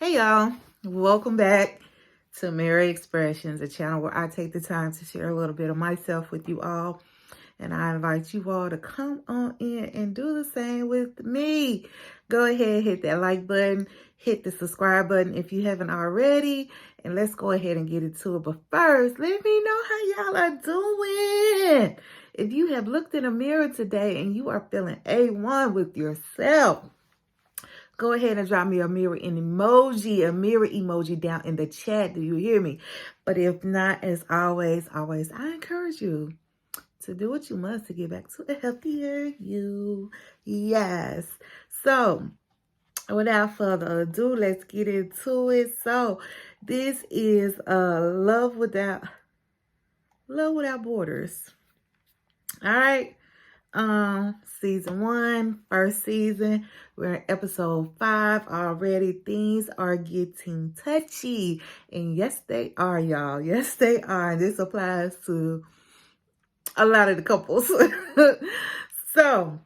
Hey y'all, welcome back to Mary Expressions, a channel where I take the time to share a little bit of myself with you all. And I invite you all to come on in and do the same with me. Go ahead, hit that like button, hit the subscribe button if you haven't already. And let's go ahead and get into it. But first, let me know how y'all are doing. If you have looked in a mirror today and you are feeling A1 with yourself, go ahead and drop me a mirror emoji down in the chat. Do you hear me? But if not, as always, I encourage you to do what you must to get back to a healthier you. Yes. So, without further ado, let's get into it. So, this is Love Without Borders. All right. Season 1, first season. We're in episode 5 already. Things are getting touchy. And yes, they are, y'all. Yes, they are. This applies to a lot of the couples. So,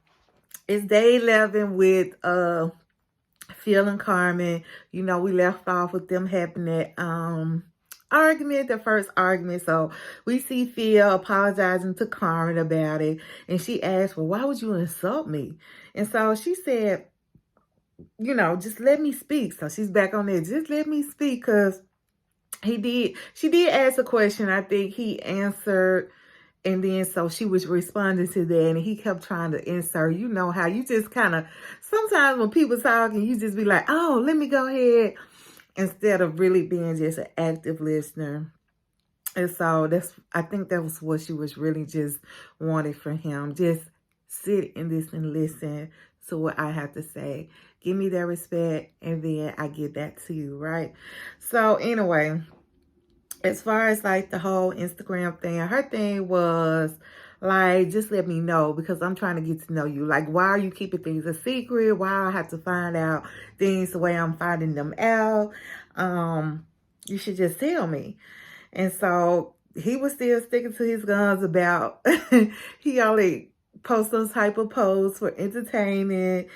it's day 11 with Phil and Carmen. You know, we left off with them having that argument, the first argument. So we see Phil apologizing to Carmen about it. And she asked, well, why would you insult me? And so she said, you know, just let me speak. So she's back on there. Just let me speak, because she did ask a question. I think he answered. And then so she was responding to that, and he kept trying to insert. You know how you just kind of, sometimes when people talking, you just be like, oh, let me go ahead, instead of really being just an active listener. And so I think that was what she was really just wanted from him. Just sit in this and listen to what I have to say. Give me that respect, and then I give that to you, right? So anyway, as far as like the whole Instagram thing, her thing was like, just let me know, because I'm trying to get to know you. Like, why are you keeping things a secret? Why I have to find out things the way I'm finding them out? You should just tell me. And so he was still sticking to his guns about he only posts those type of posts for entertainment.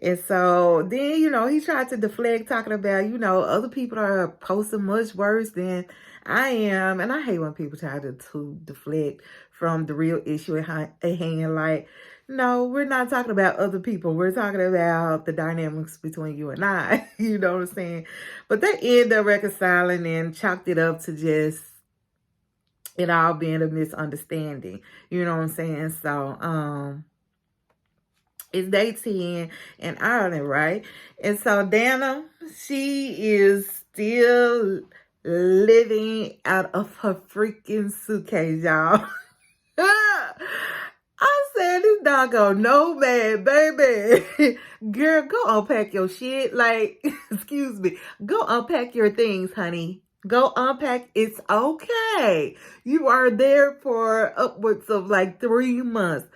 And so then, you know, he tried to deflect, talking about, you know, other people are posting much worse than I am. And I hate when people try to deflect from the real issue at hand. Like, no, we're not talking about other people. We're talking about the dynamics between you and I. You know what I'm saying? But they ended up reconciling and chalked it up to just it all being a misunderstanding. You know what I'm saying? So, it's day 10 in Ireland, right? And so Dana, she is still living out of her freaking suitcase, y'all. I said, this doggone nomad, baby. Girl, go unpack your shit. Like, excuse me. Go unpack your things, honey. Go unpack. It's okay. You are there for upwards of like 3 months.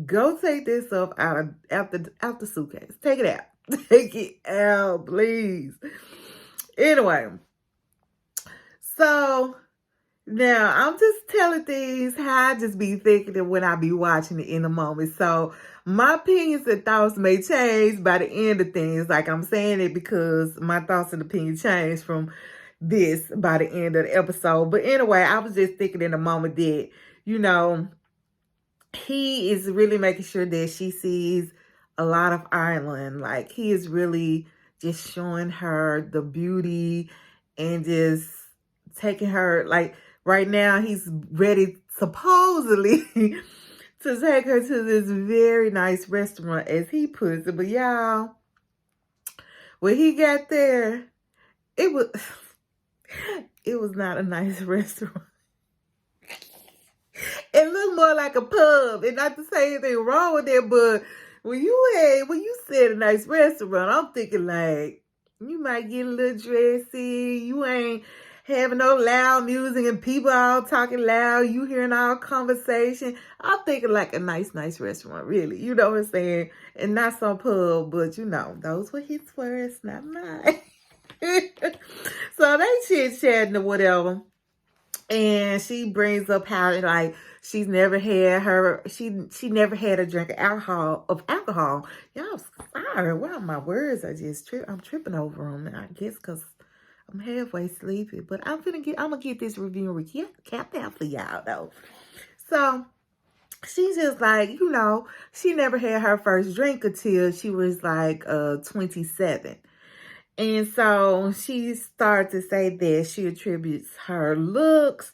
Go take this stuff out the suitcase. Take it out. Take it out, please. Anyway, so now I'm just telling things how I just be thinking and when I be watching it in a moment. So my opinions and thoughts may change by the end of things. Like, I'm saying it because my thoughts and opinions change from this by the end of the episode. But anyway, I was just thinking in a moment that, you know, he is really making sure that she sees a lot of Ireland. Like, he is really just showing her the beauty and just taking her, like, right now he's ready, supposedly, to take her to this very nice restaurant, as he puts it. But y'all, when he got there, it was not a nice restaurant. It looked more like a pub, and not to say anything wrong with it, but when you said a nice restaurant, I'm thinking like, you might get a little dressy. You ain't having no loud music and people all talking loud. You hearing all conversation. I'm thinking like a nice restaurant, really. You know what I'm saying? And not some pub, but you know, those were his words, not mine. So they chit-chatting or whatever. And she brings up how, like, she never had a drink of alcohol. Y'all, sorry, wow, my words are just I'm tripping over them, I guess, because I'm halfway sleepy, but I'm gonna get this review and recap out for y'all though. So she's just like, she never had her first drink until she was like 27. And so she started to say that she attributes her looks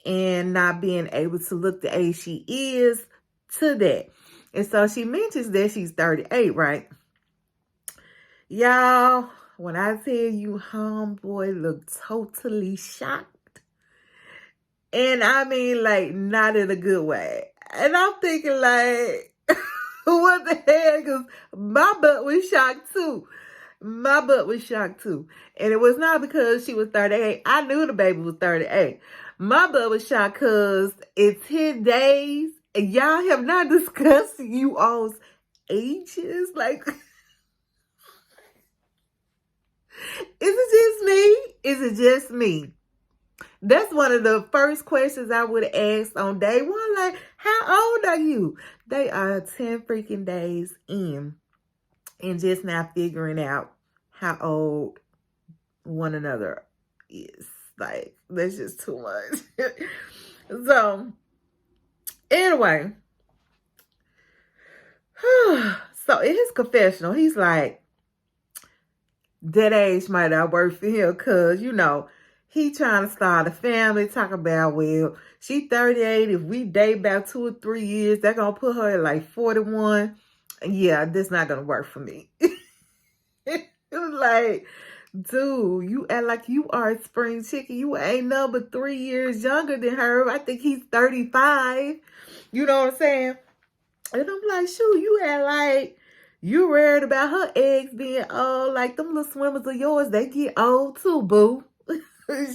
and not being able to look the age she is to that. And so she mentions that she's 38, right? Y'all, when I tell you homeboy looked totally shocked. And I mean, like, not in a good way. And I'm thinking, like, what the hell? Because my butt was shocked, too. My butt was shocked, too. And it was not because she was 38. I knew the baby was 38. My butt was shocked because it's 10 days. And y'all have not discussed you all's ages. Like, is it just me? Is it just me? That's one of the first questions I would have asked on day one. Like, how old are you? They are 10 freaking days in and just now figuring out how old one another is. Like, that's just too much. So, anyway. So, in his confessional, he's like, that age might not work for him because, he trying to start a family, talk about, well, she 38. If we date about 2 or 3 years, they're going to put her at like 41. Yeah, that's not going to work for me. It was like, dude, you act like you are a spring chicken. You ain't nothing but 3 years younger than her. I think he's 35. You know what I'm saying? And I'm like, shoot, you act like you worried about her eggs being old. Like them little swimmers of yours, they get old too, boo.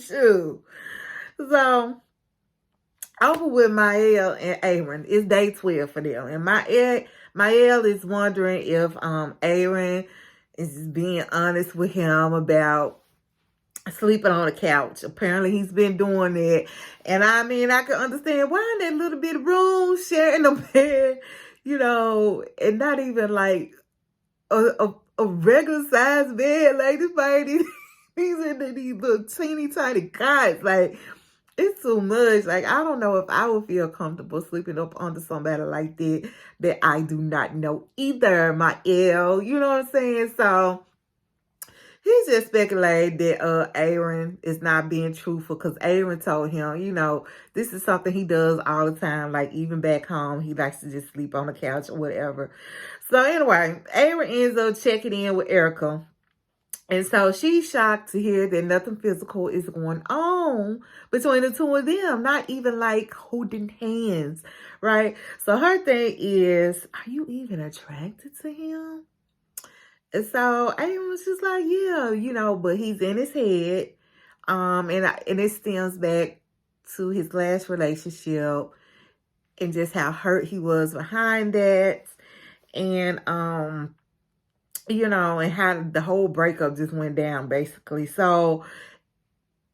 Shoot. So, over with Mael and Aaron. It's day 12 for them. And Mael is wondering if Aaron is being honest with him about sleeping on the couch. Apparently, he's been doing it. And I mean, I can understand why in that little bit of room, sharing the bed, and not even like a regular size bed. Like, this baby, he's in these little teeny tiny cots. Like, it's too much. Like, I don't know if I would feel comfortable sleeping up under somebody like that I do not know either, Mael. You know what I'm saying? So, he's just speculating that Aaron is not being truthful because Aaron told him, this is something he does all the time. Like, even back home, he likes to just sleep on the couch or whatever. So, anyway, Aaron ends up checking in with Erica. And so she's shocked to hear that nothing physical is going on between the two of them. Not even like holding hands, right? So her thing is, are you even attracted to him? And so Aaron was just like, yeah, but he's in his head. And it stems back to his last relationship and just how hurt he was behind that. And, and how the whole breakup just went down, basically. So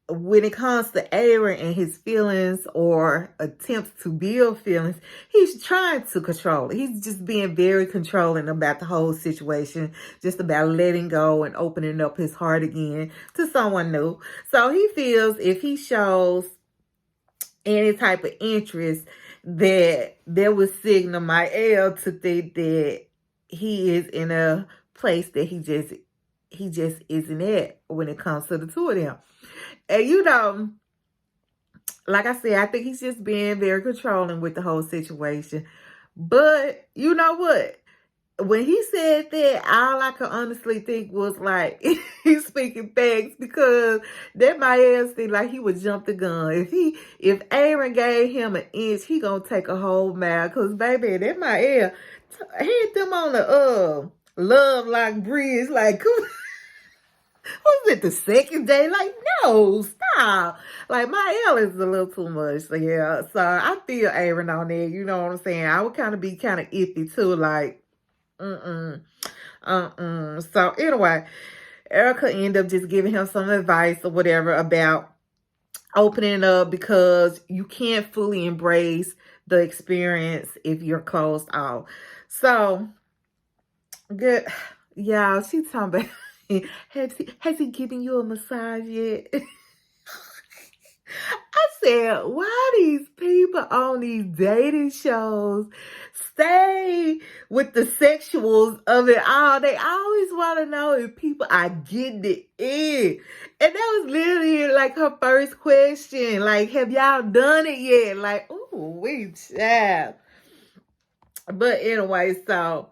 when it comes to Aaron and his feelings or attempts to build feelings, he's trying to control it. He's just being very controlling about the whole situation, just about letting go and opening up his heart again to someone new. So he feels if he shows any type of interest, that would signal Mael to think that he is in a place that he just isn't at when it comes to the two of them. And like I said, I think he's just being very controlling with the whole situation. But you know what? When he said that, all I could honestly think was like, he's speaking facts, because that Mael seemed like he would jump the gun. If Aaron gave him an inch, he gonna take a whole mile. Cause baby, that Mael hit them on the love lock bridge. Like, was it the second day? Like, no, stop. Like, Mael is a little too much. So yeah, so I feel Aaron on there. You know what I'm saying? I would kind of be kind of iffy too. Like, So anyway, Erica ended up just giving him some advice or whatever about opening up, because you can't fully embrace the experience if you're closed off. So good. Y'all, she talking about has he given you a massage yet? I said, why these people on these dating shows stay with the sexuals of it all? They always want to know if people are getting it in. And that was literally like her first question. Like, have y'all done it yet? Like, ooh, we child. But anyway, so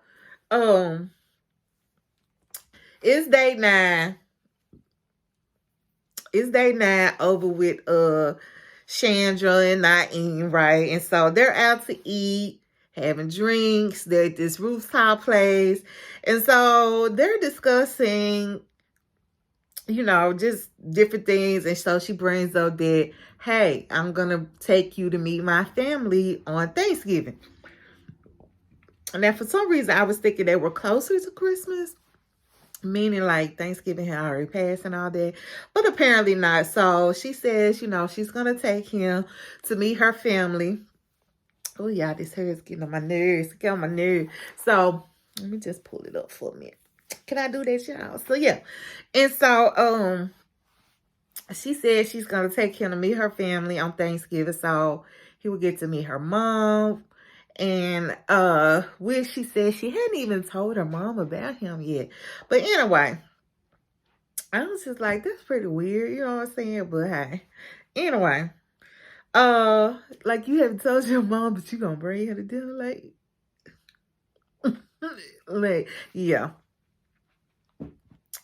it's day 9. It's day 9 over with Chandra and Naeem, right? And so they're out to eat, having drinks. They're at this rooftop place. And so they're discussing, just different things. And so she brings up that, hey, I'm going to take you to meet my family on Thanksgiving. Now, for some reason, I was thinking they were closer to Christmas. Meaning like Thanksgiving had already passed and all that. But apparently not. So she says, she's going to take him to meet her family. Oh, yeah, this hair is getting on my nerves. Get on my nerves. So let me just pull it up for a minute. Can I do that, y'all? So, yeah. And so she said she's going to take him to meet her family on Thanksgiving. So he will get to meet her mom. And which she said she hadn't even told her mom about him yet. But anyway, I was just like, that's pretty weird, you know what I'm saying? But hey, anyway, like you haven't told your mom that you gonna bring her to dinner, like yeah.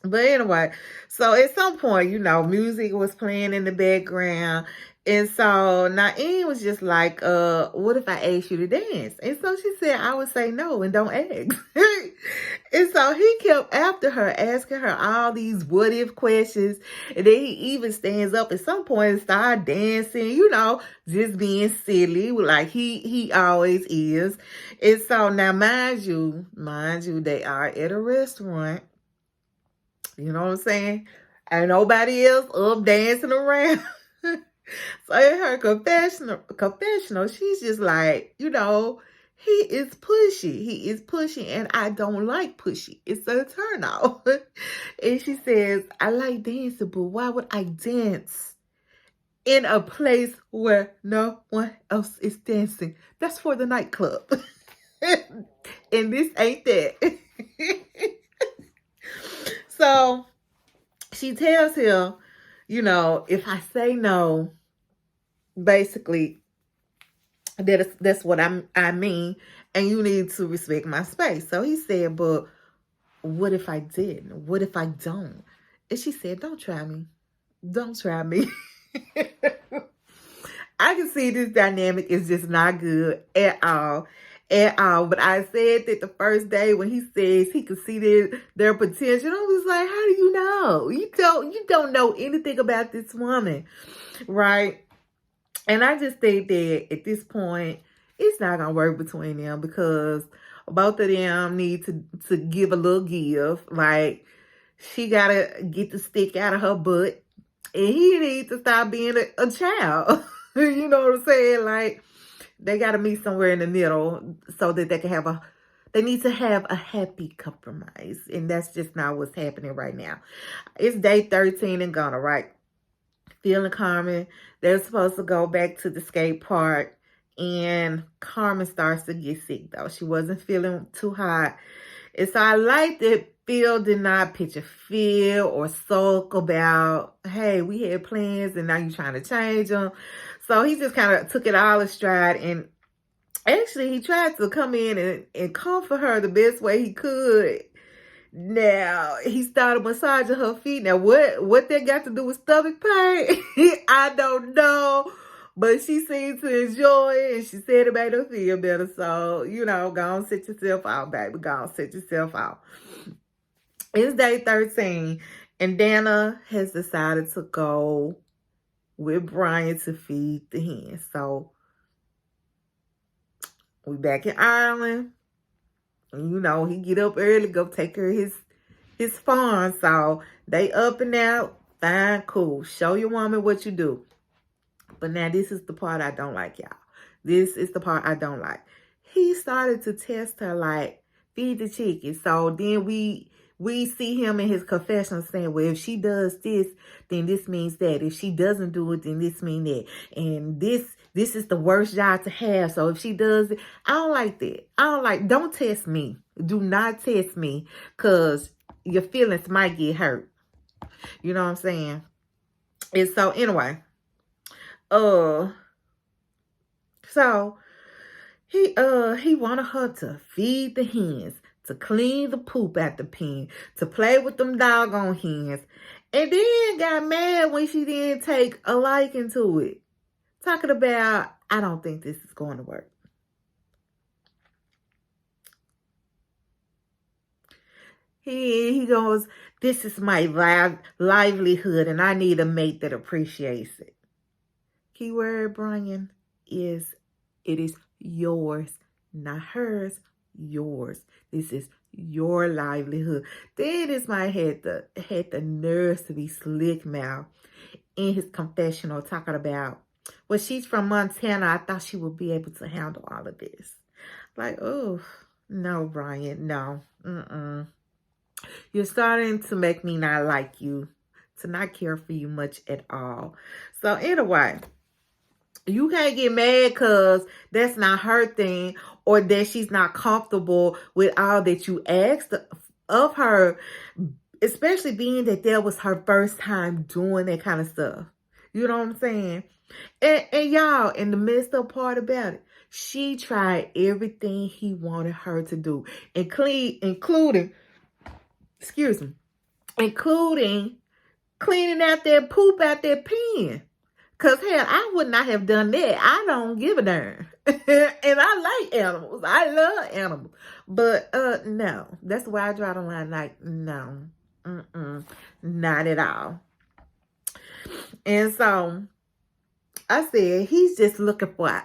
But anyway, so at some point, music was playing in the background. And so Naeem was just like, what if I asked you to dance? And so she said, I would say no and don't ask. And so he kept after her, asking her all these what if questions. And then he even stands up at some point and start dancing, just being silly, like he always is. And so now, mind you, they are at a restaurant. You know what I'm saying? Ain't nobody else up dancing around. So in her confessional, she's just like, he is pushy. He is pushy, and I don't like pushy. It's a turn off. And she says, I like dancing, but why would I dance in a place where no one else is dancing? That's for the nightclub. And this ain't that. So she tells him, if I say no, basically, that's what I mean, and you need to respect my space. So he said, but what if I didn't? What if I don't? And she said, don't try me. Don't try me. I can see this dynamic is just not good at all. At all. But I said that the first day when he says he could see their potential, I was like, how do you know? You don't know anything about this woman, right? And I just think that at this point, it's not going to work between them because both of them need to give a little give. Like, she got to get the stick out of her butt. And he needs to stop being a child. You know what I'm saying? Like, they got to meet somewhere in the middle so that they need to have a happy compromise. And that's just not what's happening right now. It's day 13 in Ghana, right? Phil and Carmen, they're supposed to go back to the skate park. And Carmen starts to get sick, though. She wasn't feeling too hot. And so I like that Phil did not pitch a fit or sulk about, hey, we had plans and now you're trying to change them. So he just kind of took it all in stride. And actually, he tried to come in and comfort her the best way he could. Now, he started massaging her feet. Now, what that got to do with stomach pain? I don't know. But she seemed to enjoy it, and she said it made her feel better. So, go on, sit yourself out, baby. Go on, sit yourself out. It's day 13, and Dana has decided to go with Brian to feed the hens. So, we back in Ireland. And, he get up early, go take care of his farm. So, they up and out. Fine, cool. Show your woman what you do. But now this is the part I don't like, y'all. This is the part I don't like. He started to test her like, feed the chicken. So then we we see him in his confessional saying, well, if she does this, then this means that. If she doesn't do it, then this means that. And this is the worst job to have. So if she does it, I don't like that. Don't test me. Do not test me, because your feelings might get hurt. You know what I'm saying? And so anyway, so he wanted her to feed the hens, to clean the poop at the pen, to play with them doggone hens, and then got mad when she didn't take a liking to it. Talking about, I don't think this is going to work. He goes, this is my livelihood, and I need a mate that appreciates it. Keyword, Brian, is it is yours, not hers, yours. This is your livelihood. Then this man had the nerves to be slick mouth in his confessional talking about, well, she's from Montana. I thought she would be able to handle all of this. Like, oh, no, Brian, no. You're starting to make me not like you, to not care for you much at all. So anyway, you can't get mad because that's not her thing, or that she's not comfortable with all that you asked of her, especially being that that was her first time doing that kind of stuff. You know what I'm saying? And y'all, in the midst of part about it, she tried everything he wanted her to do, including cleaning out that poop out that pen. Because, hell, I would not have done that. I don't give a darn. And I like animals. I love animals. But, no. That's why I draw the line. Like, no. Not at all. And so, I said, he's just looking for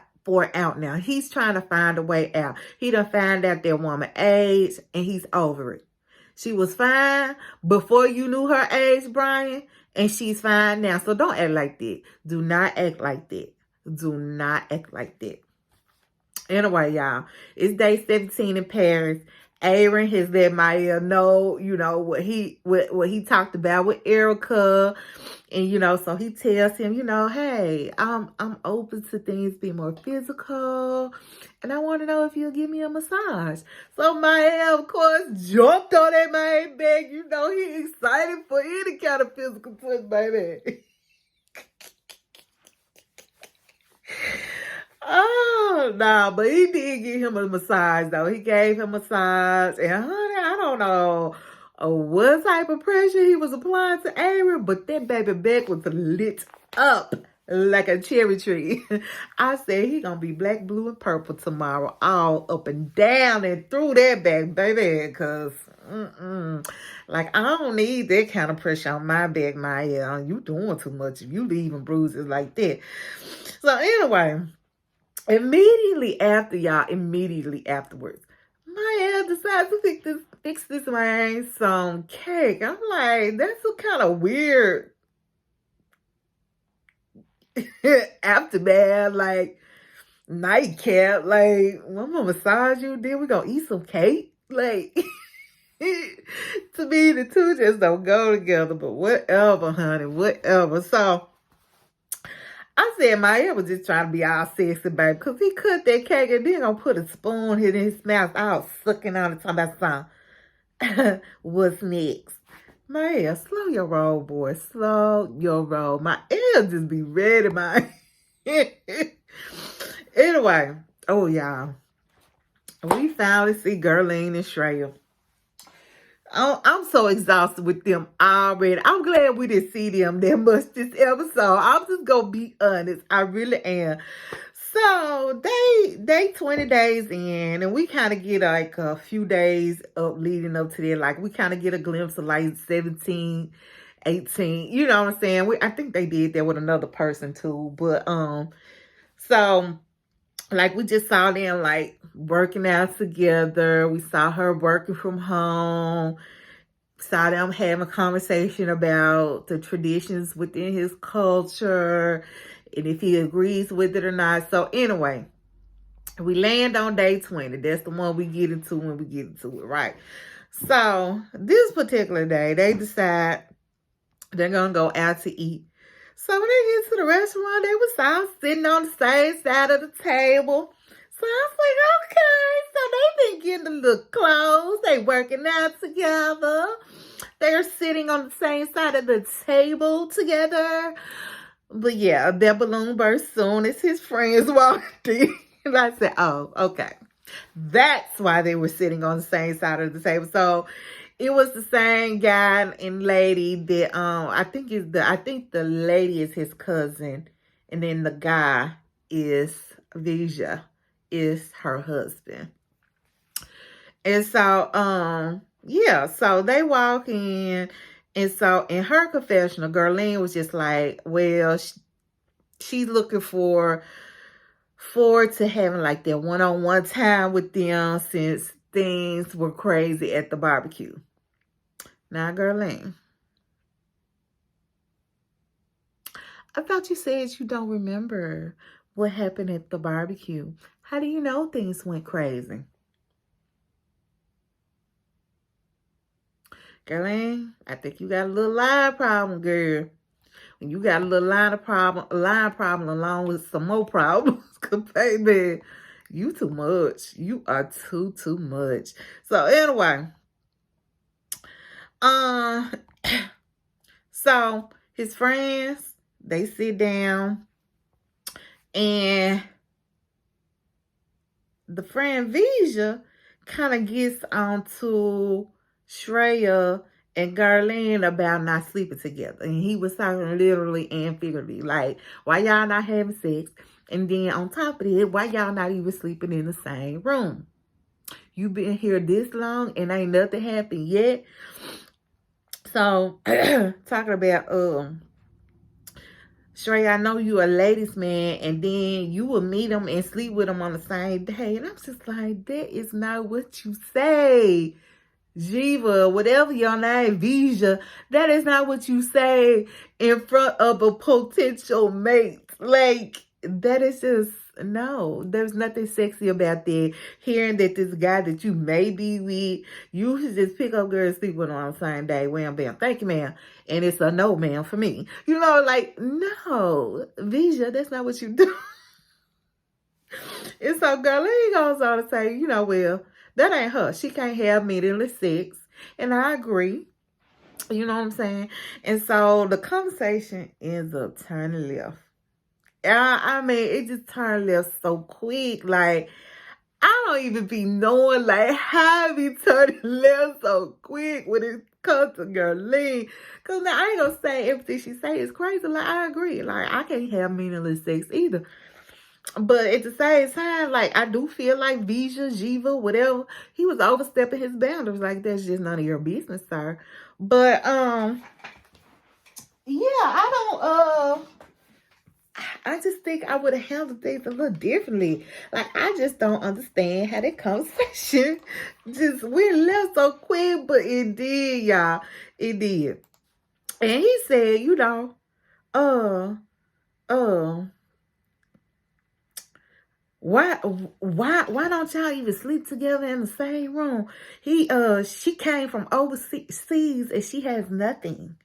out now. He's trying to find a way out. He done found out that woman age, and he's over it. She was fine before you knew her age, Brian, and she's fine now. So don't act like that. Do not act like that. Do not act like that. Anyway, y'all, it's day 17 in Paris. Aaron has let Maya know, you know, what he talked about with Erica. And, you know, so he tells him, you know, hey, I'm open to things being more physical. And I want to know if you'll give me a massage. So Maya, of course, jumped on that man back. You know, he excited for any kind of physical touch, baby. Oh, no, but he did give him a massage, though. He gave him a massage. And, honey, I don't know what type of pressure he was applying to Aaron, but that baby back was lit up like a cherry tree. I said he gonna be black, blue, and purple tomorrow, all up and down and through that back, baby, because, like, I don't need that kind of pressure on my back, Maya. You doing too much if you leaving bruises like that. So, anyway, immediately afterwards, Maya decides to fix this man some cake. I'm like, that's a kind of weird aftermath, like nightcap. Like, I'm gonna massage you, then we gonna eat some cake. Like, to me, the two just don't go together. But whatever, honey, whatever. So I said Maya was just trying to be all sexy, baby, because he cut that cake and then gonna put a spoon in his mouth, all sucking on it, talking about something. What's next? Maya, slow your roll, boy. Slow your roll. My ear just be ready, man. Anyway, oh, y'all. We finally see Gerline and Shreya. I'm so exhausted with them already. I'm glad we didn't see them that much this episode. I'm just going to be honest. I really am. So, they 20 days in, and we kind of get like a few days up leading up to that. Like, we kind of get a glimpse of like 17, 18. You know what I'm saying? I think they did that with another person too. But, so, like, we just saw them like working out together. We saw her working from home. Saw them having a conversation about the traditions within his culture and if he agrees with it or not. So anyway, we land on day 20. That's the one we get into when we get into it, right? So this particular day, they decide they're going to go out to eat. So when they get to the restaurant, they was all sitting on the same side of the table. So I was like, okay. So they been getting a little close. They working out together. They're sitting on the same side of the table together. But yeah, that balloon burst soon as his friends walked in. And I said, oh, okay. That's why they were sitting on the same side of the table. So it was the same guy and lady that I think the lady is his cousin, and then the guy is Vija, is her husband. And so yeah, so they walk in, and so in her confessional, Gerlene was just like, well, she's looking forward to having like that one-on-one time with them since things were crazy at the barbecue. Now, Gerlene, I thought you said you don't remember what happened at the barbecue. How do you know things went crazy? Gerlene, I think you got a little line problem, girl. When you got a little line problem along with some more problems, cause baby, you too much. You are too much. So anyway, so his friends, they sit down, and the friend Vija kind of gets onto Shreya and Gerlene about not sleeping together. And he was talking literally and figuratively, like, why y'all not having sex? And then on top of it, why y'all not even sleeping in the same room? You been here this long and ain't nothing happened yet. So, talking about, Shreya, I know you a ladies man, and then you will meet him and sleep with him on the same day. And I'm just like, that is not what you say. Jiva, whatever your name, Vija, that is not what you say in front of a potential mate. Like, that is just, no, there's nothing sexy about that. Hearing that this guy that you may be with, you should just pick up girls, sleep with them on the same day. Wham, bam, thank you, ma'am. And it's a no, ma'am, for me. You know, like, no, Vija, that's not what you do. And so, girl, he goes on to say, you know, well, that ain't her. She can't have meaningless sex. And I agree. You know what I'm saying? And so the conversation ends up turning left. I mean, it just turned left so quick. Like, I don't even be knowing, like, how we turn left so quick when it comes to Gerlene. Because now I ain't going to say everything she say is crazy. Like, I agree. Like, I can't have meaningless sex either. But at the same time, like, I do feel like Vija, Jiva, whatever, he was overstepping his boundaries. Like, that's just none of your business, sir. But, yeah, I just think I would have handled things a little differently. Like, I just don't understand how that conversation just went left so quick, but it did, y'all. It did. And he said, you know, why don't y'all even sleep together in the same room? She came from overseas and she has nothing.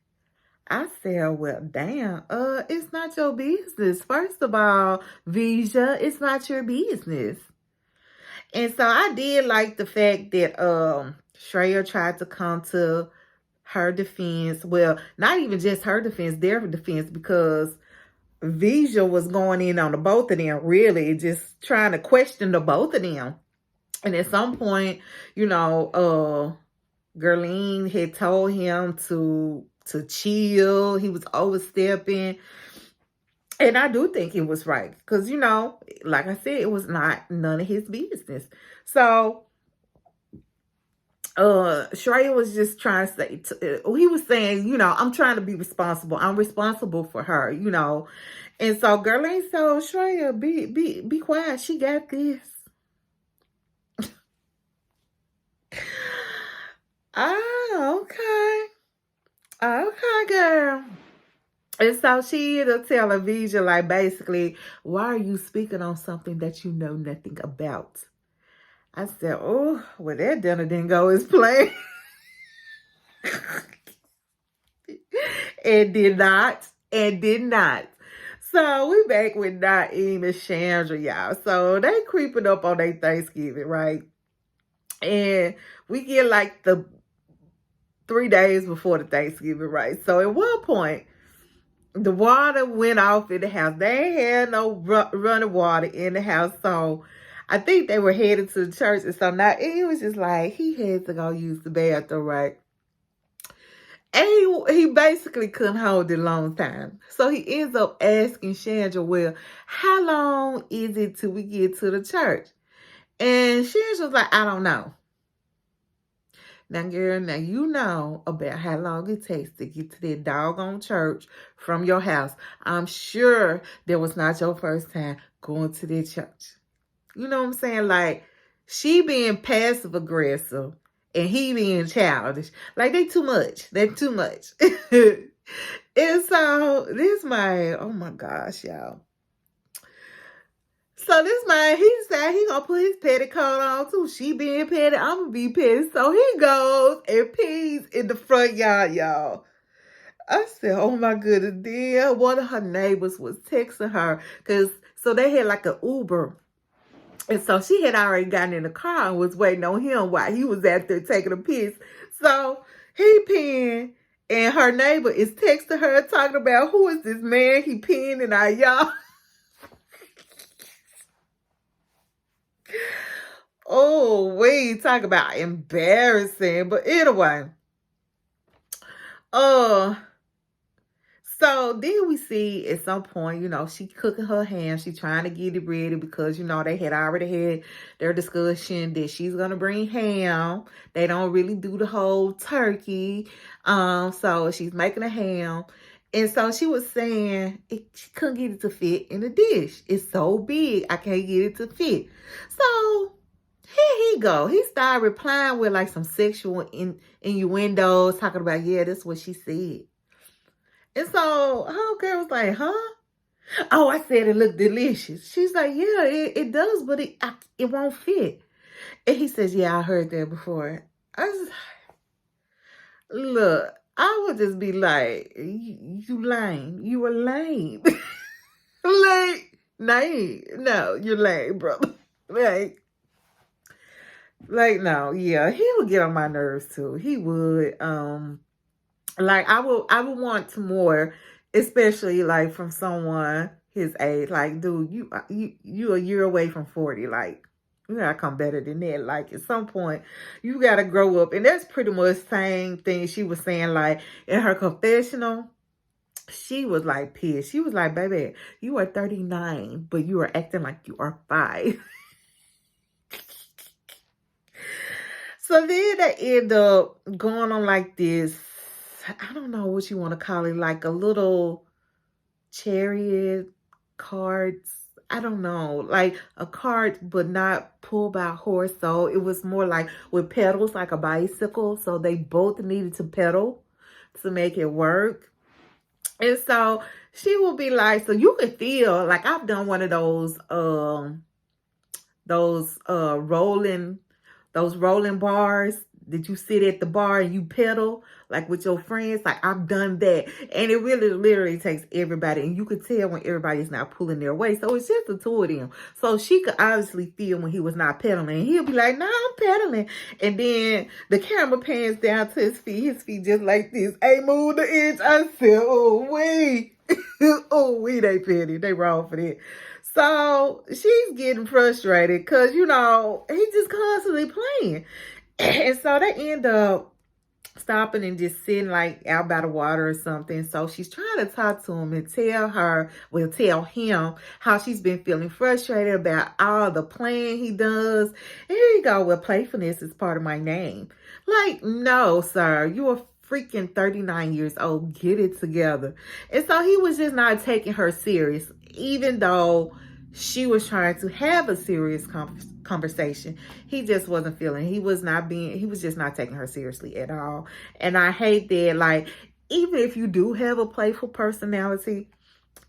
I said, well, damn, it's not your business. First of all, Vija, it's not your business. And so I did like the fact that Shreya tried to come to her defense. Well, not even just her defense, their defense, because Vija was going in on the both of them, really, just trying to question the both of them. And at some point, you know, Gerlene had told him to chill. He was overstepping. And I do think it was right. Because, you know, like I said, it was not none of his business. So, Shreya was just trying to say, he was saying, you know, I'm trying to be responsible. I'm responsible for her, you know. And so Gerlene told Shreya, be quiet. She got this. Okay. Okay, girl. And so she ended up telling Vija, like, basically, why are you speaking on something that you know nothing about? I said, oh, well, that dinner didn't go as planned. And did not. And did not. So we back with Naeem and Chandra, y'all. So they creeping up on their Thanksgiving, right? And we get like the 3 days before the Thanksgiving, right? So at one point, the water went off in the house. They ain't had no running water in the house. So I think they were headed to the church. And so now it was just like, he had to go use the bathroom, right? And he basically couldn't hold it a long time. So he ends up asking Chandra, well, how long is it till we get to the church? And Chandra was like, I don't know. Now, girl, now you know about how long it takes to get to that doggone church from your house. I'm sure that was not your first time going to that church. You know what I'm saying? Like, she being passive aggressive and he being childish. Like, they too much. They're too much. And so, this man, oh my gosh, y'all. So this man, he decided he gonna put his petticoat on too. She being petty, I'm gonna be petty. So he goes and pees in the front yard, y'all. I said, oh my goodness. Then one of her neighbors was texting her, so they had like an Uber. And so she had already gotten in the car and was waiting on him while he was out there taking a piss. So he peeing, and her neighbor is texting her talking about, who is this man? He peeing in our yard. Oh, we talk about embarrassing. But anyway, so then we see at some point, she cooking her ham. She trying to get it ready because, they had already had their discussion that she's going to bring ham. They don't really do the whole turkey. So she's making a ham. And so she was saying she couldn't get it to fit in the dish. It's so big, I can't get it to fit. So here he go. He started replying with like some sexual innuendos, talking about, yeah, that's what she said. And so her girl was like, huh? Oh, I said it looked delicious. She's like, yeah, it does, but it won't fit. And he says, yeah, I heard that before. Look, I would just be like, you lame. You were lame. Lame. No, you're lame, brother. Like, no, yeah, he would get on my nerves too. He would. Like, I would want more, especially like from someone his age. Like, dude, you a year away from 40. Like, you gotta come better than that. Like, at some point, you gotta grow up. And that's pretty much the same thing she was saying. Like, in her confessional, she was like pissed. She was like, baby, you are 39, but you are acting like you are 5. So then they end up going on like this, I don't know what you want to call it, like a little chariot carts. I don't know, like a cart, but not pulled by a horse. So it was more like with pedals, like a bicycle. So they both needed to pedal to make it work. And so she will be like, so you could feel like I've done one of those rolling bars that you sit at the bar and you pedal like with your friends. Like, I've done that, and it really literally takes everybody, and you could tell when everybody's not pulling their weight. So it's just the two of them. So she could obviously feel when he was not pedaling, and he'll be like, no, I'm pedaling. And then the camera pans down to his feet just like this. Hey, move the inch. I said, oh wait. Oh, they petty. They wrong for that. So she's getting frustrated because, he's just constantly playing. And so they end up stopping and just sitting like out by the water or something. So she's trying to talk to him and tell him how she's been feeling frustrated about all the playing he does. And here you go, well, playfulness is part of my name. Like, no, sir, you are freaking 39 years old. Get it together. And so he was just not taking her serious, even though she was trying to have a serious conversation. He just wasn't feeling. He was just not taking her seriously at all. And I hate that. Like, even if you do have a playful personality,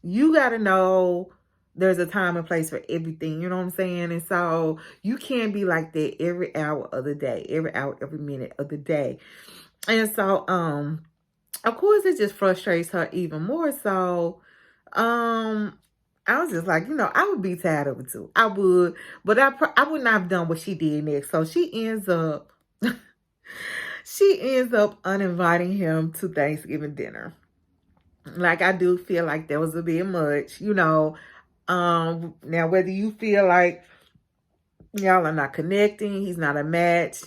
you got to know there's a time and place for everything. You know what I'm saying? And so you can't be like that every hour of the day, every hour, every minute of the day. And so, of course, it just frustrates her even more. So, I was just like, I would be tired of it too. I would, but I would not have done what she did next. So she ends up uninviting him to Thanksgiving dinner. Like, I do feel like that was a bit much, Now whether you feel like y'all are not connecting, he's not a match,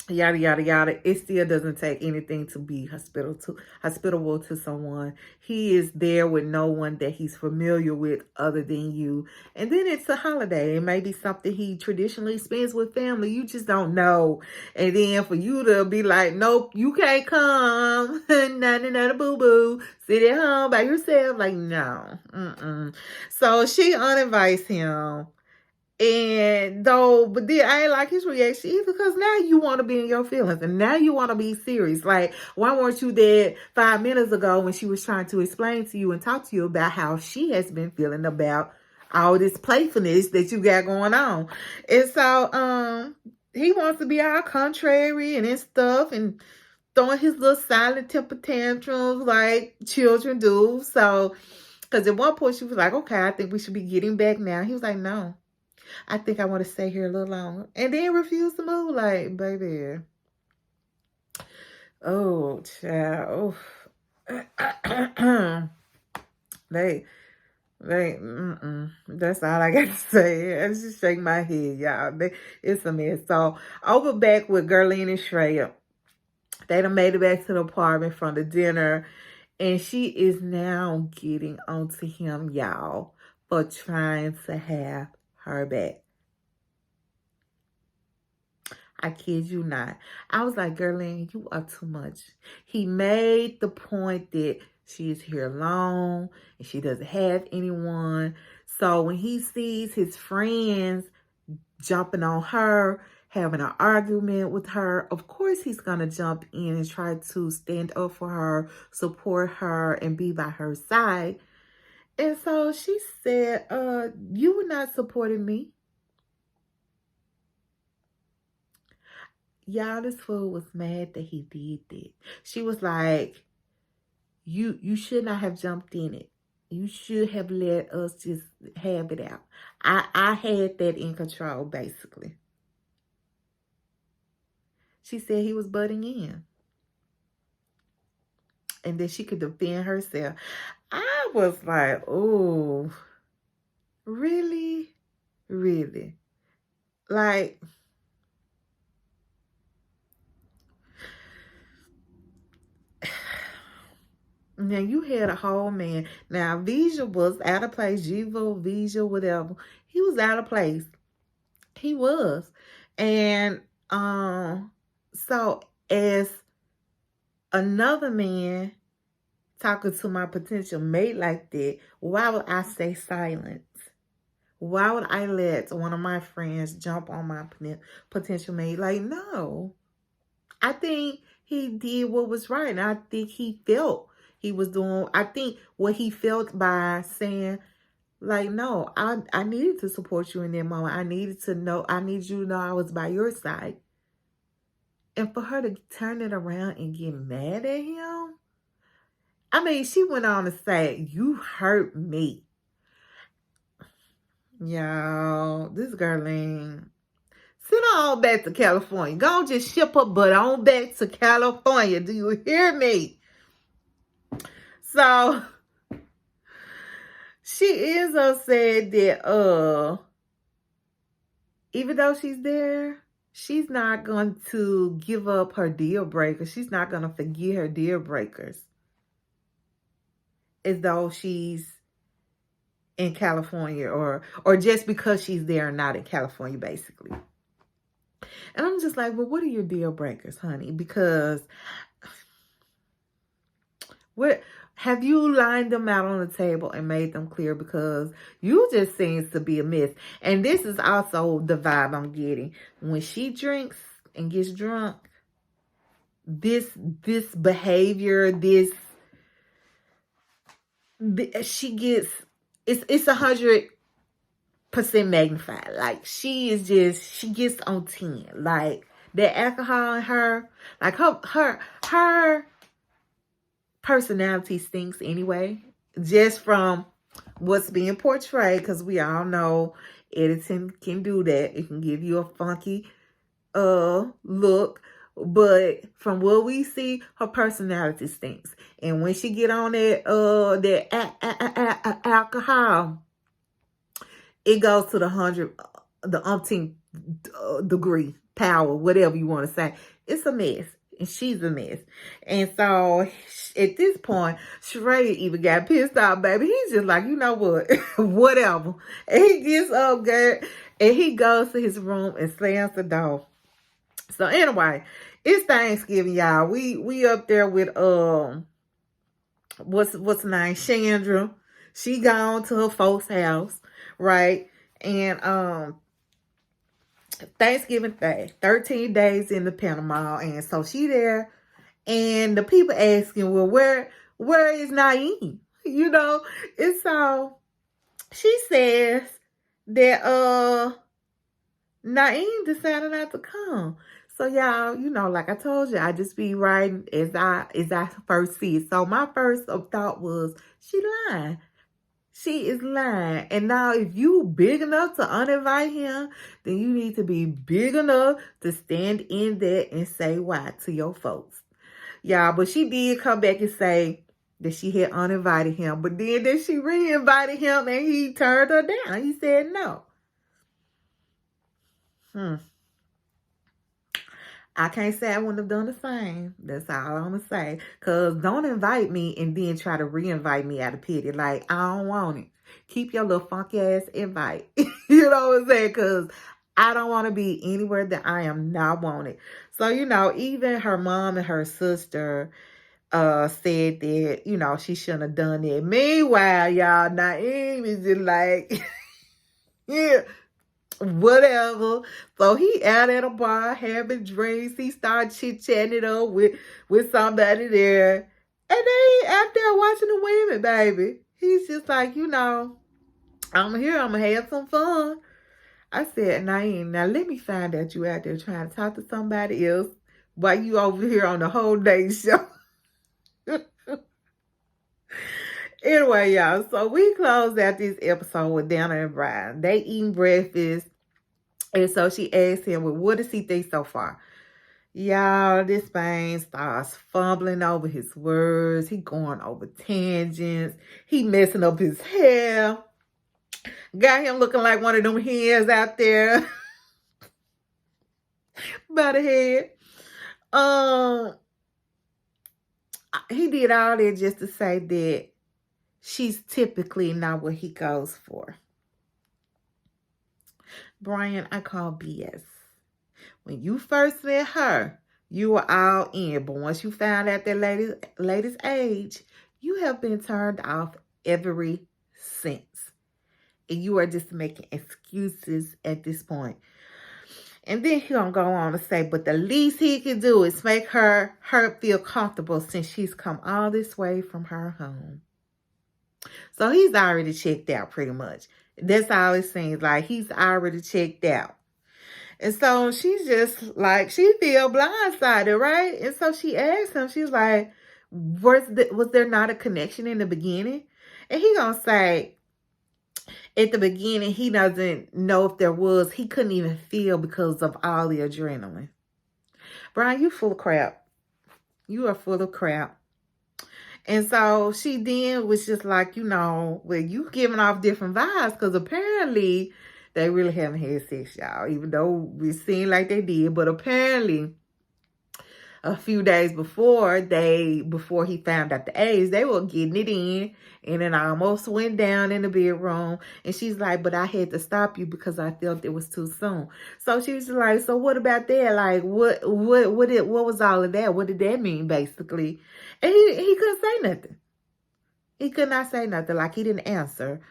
yada yada yada, it still doesn't take anything to be hospitable to someone. He is there with no one that he's familiar with other than you. And then it's a holiday. It may be something he traditionally spends with family. You just don't know. And then for you to be like, nope, you can't come. Nana boo boo. Sit at home by yourself. Like, no. So she uninvites him. But then I ain't like his reaction either, because now you want to be in your feelings and now you want to be serious. Like, why weren't you there 5 minutes ago when she was trying to explain to you and talk to you about how she has been feeling about all this playfulness that you got going on? And so, he wants to be all contrary and stuff and throwing his little silent temper tantrums like children do. So, because at one point she was like, okay, I think we should be getting back now. He was like, no. I think I want to stay here a little longer. And then refuse to move. Like, baby. Oh, child. Oh. they, That's all I got to say. I just shake my head, y'all. It's a mess. So, over back with Gerlene and Shreya. They done made it back to the apartment from the dinner. And she is now getting onto him, y'all, for trying to have her back. I kid you not. I was like, Gerlene, you are too much. He made the point that she is here alone and she doesn't have anyone. So when he sees his friends jumping on her, having an argument with her, of course he's going to jump in and try to stand up for her, support her, and be by her side. And so she said, you were not supporting me. Y'all, this fool was mad that he did that. She was like, you should not have jumped in it. You should have let us just have it out. I had that in control, basically. She said he was butting in. And that she could defend herself. I was like, oh, really? Really? Like, now you had a whole man. Now Vija was out of place. Jiva, Vija, whatever. He was out of place. He was. And so as another man talking to my potential mate like that, why would I stay silent? Why would I let one of my friends jump on my potential mate? Like, no. I think he did what was right. And I think he felt he was doing, I think what he felt by saying, like, no, I needed to support you in that moment. I need you to know I was by your side. And for her to turn it around and get mad at him, I mean, she went on to say, you hurt me. Y'all, this Gerlene, sit on back to California. Go just ship her butt on back to California. Do you hear me? So, she is upset that, even though she's there, she's not going to give up her deal breakers. She's not going to forget her deal breakers. As though she's in California or just because she's there and not in California, basically. And I'm just like, well, what are your deal breakers, honey? Because what have you lined them out on the table and made them clear? Because you just seems to be a mess. And this is also the vibe I'm getting. When she drinks and gets drunk, this behavior, she gets, it's 100% magnified. Like, she gets on 10. Like, that alcohol in her, like her personality stinks anyway, just from what's being portrayed, because we all know editing can do that. It can give you a funky look, but from what we see, her personality stinks. And when she get on that alcohol, it goes to the umpteenth degree, power, whatever you want to say. It's a mess. And she's a mess. And so at this point, Sheree even got pissed off, baby. He's just like, you know what? Whatever. And he gets up, girl, and he goes to his room and slams the door. So anyway, it's Thanksgiving, y'all. We up there with what's her name? Chandra. She gone to her folks' house, right? And Thanksgiving Day, 13 days in the Panama, and so she there, and the people asking, well, where is Naeem? You know, and so she says that Naeem decided not to come. So y'all, you know, like I told you, I just be writing as I first see it. So my first thought was, she lying. She is lying. And now if you big enough to uninvite him, then you need to be big enough to stand in there and say why to your folks. Y'all, but she did come back and say that she had uninvited him. But then she re-invited him and he turned her down. He said no. I can't say I wouldn't have done the same. That's all I'm going to say. Because don't invite me and then try to re-invite me out of pity. Like, I don't want it. Keep your little funky ass invite. You know what I'm saying? Because I don't want to be anywhere that I am not wanted. So, you know, even her mom and her sister said that, you know, she shouldn't have done it. Meanwhile, y'all, Naeem is just like, yeah, whatever. So he out at a bar having drinks. He started chit-chatting it up with somebody there. And they out there watching the women, baby. He's just like, you know, I'm here. I'm going to have some fun. I said, Naeem, now let me find out you out there trying to talk to somebody else while you over here on the whole day show. Anyway, y'all, so we closed out this episode with Dana and Brian. They eating breakfast. And so she asked him, well, what does he think so far? Y'all, this man starts fumbling over his words. He going over tangents. He messing up his hair. Got him looking like one of them hens out there by the head. He did all that just to say that she's typically not what he goes for. Brian, I call BS. When you first met her, you were all in. But once you found out that lady's age, you have been turned off ever since. And you are just making excuses at this point. And then he gonna go on to say, but the least he can do is make her feel comfortable since she's come all this way from her home. So he's already checked out pretty much. That's all it seems like. He's already checked out. And so she's just like, she feel blindsided, right? And so she asked him, she's like, was there not a connection in the beginning? And he gonna say, at the beginning, he doesn't know if there was. He couldn't even feel because of all the adrenaline. Brian, you full of crap. You are full of crap. And so she then was just like, you know, well, you giving off different vibes because apparently they really haven't had sex, y'all. Even though we seem like they did. But apparently a few days before he found out the age, they were getting it in. And it almost went down in the bedroom. And she's like, but I had to stop you because I felt it was too soon. So she was like, so what about that? Like, what was all of that? What did that mean, basically? And he couldn't say nothing. He could not say nothing. Like, he didn't answer.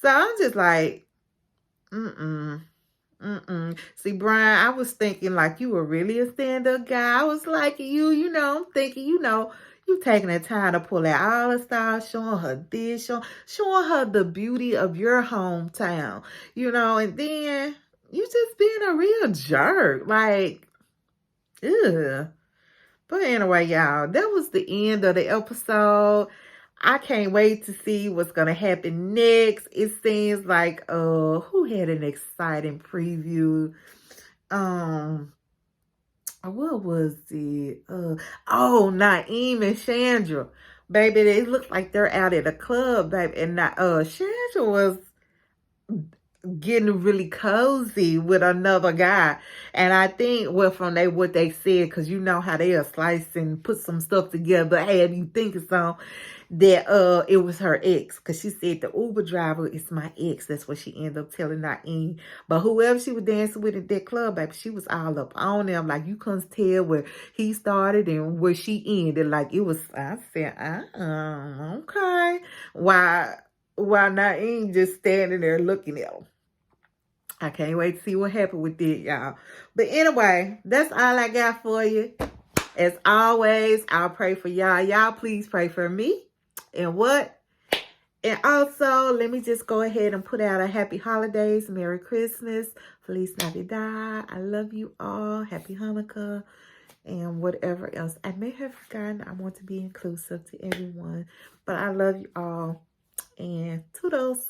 So I'm just like, See, Brian, I was thinking like you were really a stand-up guy. I was like you know, I'm thinking, you know, you taking the time to pull out all the style, showing her this, showing her the beauty of your hometown, you know, and then you just being a real jerk. Like, Ugh. But anyway, y'all, that was the end of the episode. I can't wait to see what's gonna happen next. It seems like who had an exciting preview? What was it? Oh, Naeem and Chandra. Baby, they look like they're out at a club, baby. And Chandra was getting really cozy with another guy. And I think, well, from what they said, because you know how they'll slice and put some stuff together, have you thinking so, that it was her ex. Because she said the Uber driver is my ex. That's what she ended up telling Naeem. But whoever she was dancing with at that club, baby, she was all up on them. Like, you couldn't tell where he started and where she ended. Like, it was, I said, okay. While Naeem just standing there looking at him. I can't wait to see what happened with it, y'all. But anyway, that's all I got for you. As always, I'll pray for y'all. Y'all please pray for me. And what? And also, let me just go ahead and put out a happy holidays, Merry Christmas, Feliz Navidad. I love you all. Happy Hanukkah. And whatever else I may have forgotten. I want to be inclusive to everyone. But I love you all. And toodles.